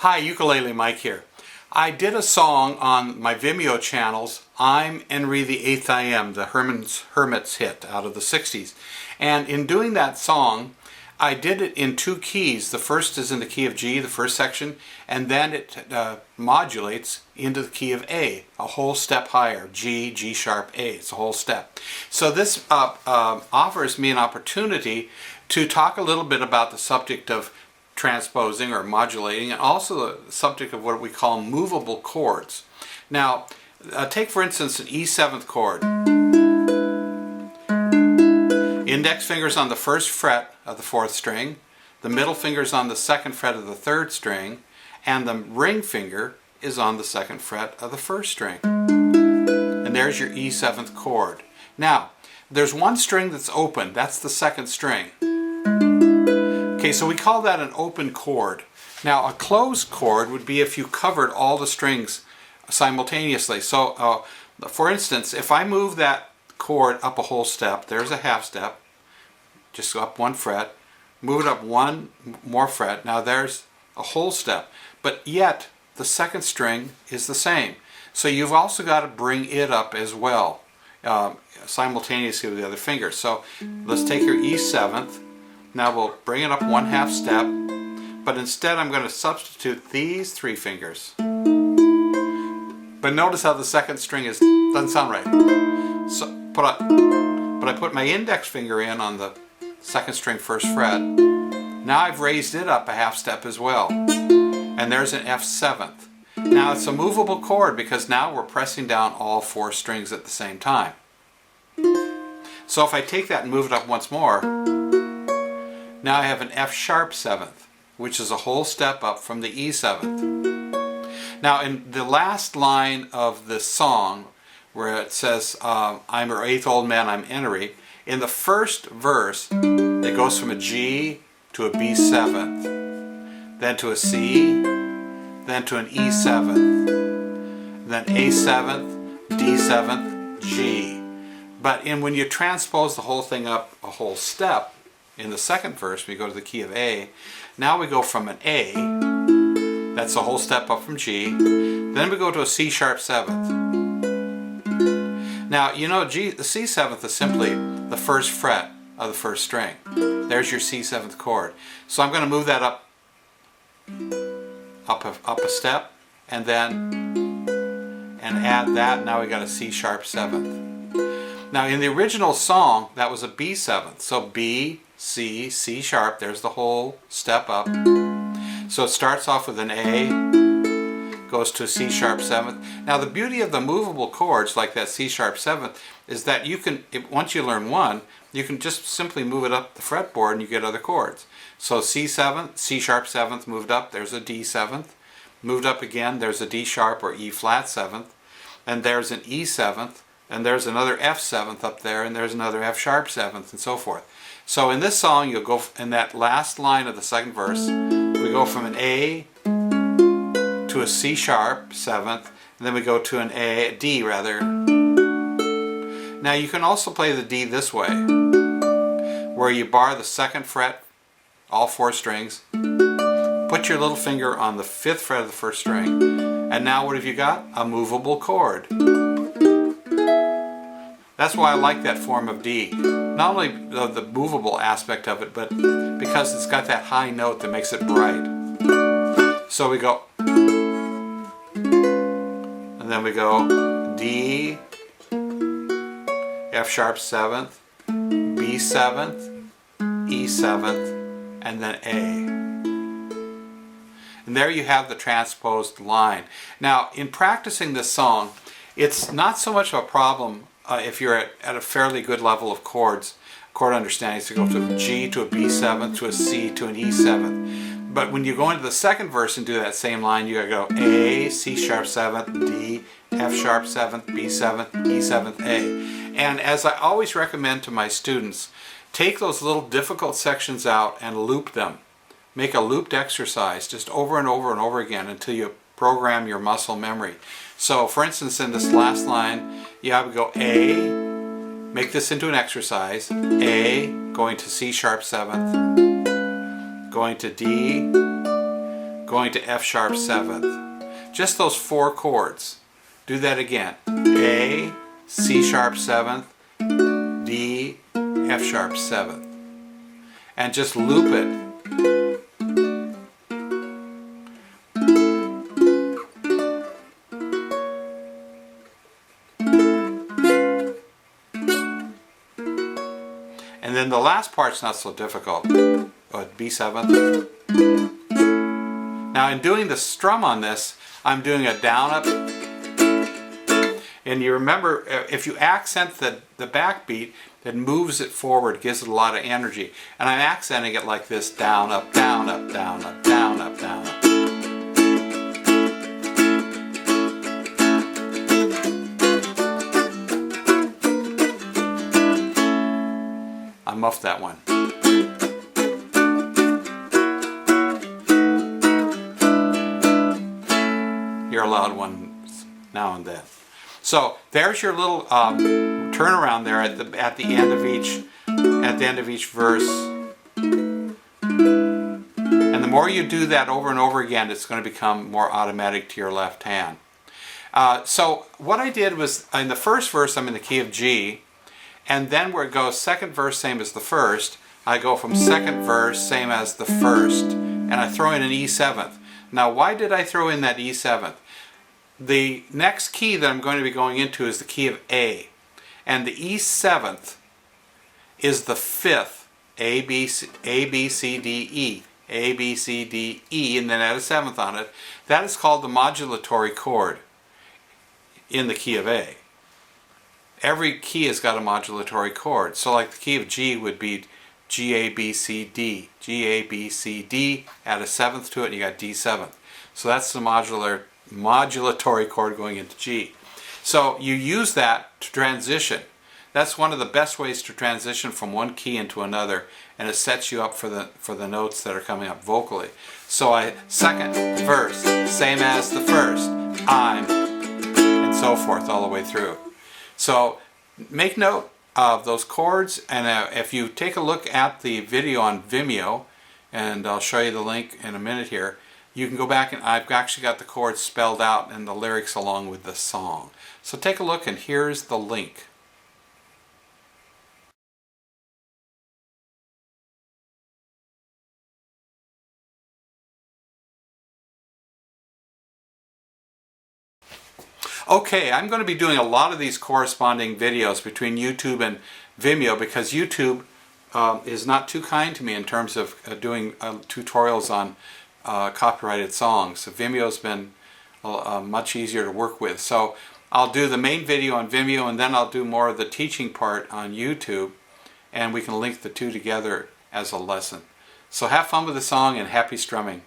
Hi, Ukulele Mike here. I did a song on my Vimeo channels, I'm Henry the Eighth I Am, the Hermit's hit out of the 60s. And in doing that song, I did it in two keys. The first is in the key of G, the first section, and then it modulates into the key of A, a whole step higher, G, G sharp, A. It's a whole step. So this offers me an opportunity to talk a little bit about the subject of transposing or modulating, and also the subject of what we call movable chords. Now, take for instance an E7th chord. Index finger's on the first fret of the fourth string, the middle finger's on the second fret of the third string, and the ring finger is on the second fret of the first string. And there's your E7th chord. Now, there's one string that's open, that's the second string. Okay, so we call that an open chord. Now, a closed chord would be if you covered all the strings simultaneously. So, for instance, if I move that chord up a whole step, there's a half step, just go up one fret, move it up one more fret, now there's a whole step. But yet, the second string is the same. So you've also got to bring it up as well, simultaneously with the other fingers. So let's take your E7th. Now we'll bring it up one half step, but instead I'm going to substitute these three fingers. But notice how the second string doesn't sound right. So, but I put my index finger in on the second string first fret. Now I've raised it up a half step as well. And there's an F7th. Now it's a movable chord because now we're pressing down all four strings at the same time. So if I take that and move it up once more, now I have an F sharp 7th, which is a whole step up from the E7th. Now in the last line of this song, where it says, I'm her eighth old man, I'm Henry, in the first verse, it goes from a G to a B7th, then to a C, then to an E7th, then A7th, D7th, G. But when you transpose the whole thing up a whole step, in the second verse, we go to the key of A. Now we go from an A, that's a whole step up from G, then we go to a C sharp 7th. Now, you know, the C7th is simply the first fret of the first string. There's your C7th chord. So I'm going to move that up a step, and add that. Now we got a C sharp 7th. Now in the original song, that was a B7th. So B, C, C sharp, there's the whole step up. So it starts off with an A, goes to a C sharp 7th. Now the beauty of the movable chords like that C sharp 7th is that you can, once you learn one, you can just simply move it up the fretboard and you get other chords. So C7th, C sharp 7th moved up, there's a D7th. Moved up again, there's a D sharp or E flat 7th. And there's an E7th. And there's another F7th up there, and there's another F sharp 7th, and so forth. So in this song, you'll go in that last line of the second verse, we go from an A to a C sharp 7th, and then we go to a D rather. Now you can also play the D this way, where you bar the second fret, all four strings, put your little finger on the fifth fret of the first string, and now what have you got? A movable chord. That's why I like that form of D. Not only the movable aspect of it, but because it's got that high note that makes it bright. So we go, and then we go D, F sharp 7th, B 7th, E 7th, and then A. And there you have the transposed line. Now, in practicing this song, it's not so much of a problem if you're at a fairly good level of chord understanding, so you go from a G to a B7th to a C to an E7th. But when you go into the second verse and do that same line, you gotta go A, C sharp 7th, D, F sharp 7th, B7th, E7th, A. And as I always recommend to my students, take those little difficult sections out and loop them. Make a looped exercise just over and over and over again until you program your muscle memory. So for instance, in this last line, you have to go A, make this into an exercise, A, going to C sharp 7th, going to D, going to F sharp 7th. Just those 4 chords. Do that again. A, C sharp 7th, D, F sharp 7th. And just loop it. And then the last part's not so difficult. B7th. Now in doing the strum on this, I'm doing a down up. And you remember, if you accent the backbeat, it moves it forward, gives it a lot of energy. And I'm accenting it like this: down, up, down, up, down, up, down, up, down, up. I muffed that one. You're allowed one now and then. So there's your little turnaround there at the end of each verse. And the more you do that over and over again, it's going to become more automatic to your left hand. So what I did was, in the first verse I'm in the key of G, and then where it goes second verse same as the first, I go from second verse same as the first, and I throw in an E7th. Now why did I throw in that E7th? The next key that I'm going to be going into is the key of A, and the E7th is the 5th, A, B, C, D, E, A, B, C, D, E, and then add a 7th on it. That is called the modulatory chord in the key of A. Every key has got a modulatory chord. So like the key of G would be G, A, B, C, D. G, A, B, C, D, add a 7th to it and you got D7th. So that's the modulatory chord going into G. So you use that to transition. That's one of the best ways to transition from one key into another, and it sets you up for the notes that are coming up vocally. So second verse, same as the first, I'm, and so forth all the way through. So make note of those chords, and if you take a look at the video on Vimeo, and I'll show you the link in a minute here, you can go back and I've actually got the chords spelled out and the lyrics along with the song. So take a look, and here's the link. Okay, I'm going to be doing a lot of these corresponding videos between YouTube and Vimeo, because YouTube is not too kind to me in terms of doing tutorials on copyrighted songs. So Vimeo's been much easier to work with. So I'll do the main video on Vimeo, and then I'll do more of the teaching part on YouTube, and we can link the two together as a lesson. So have fun with the song, and happy strumming.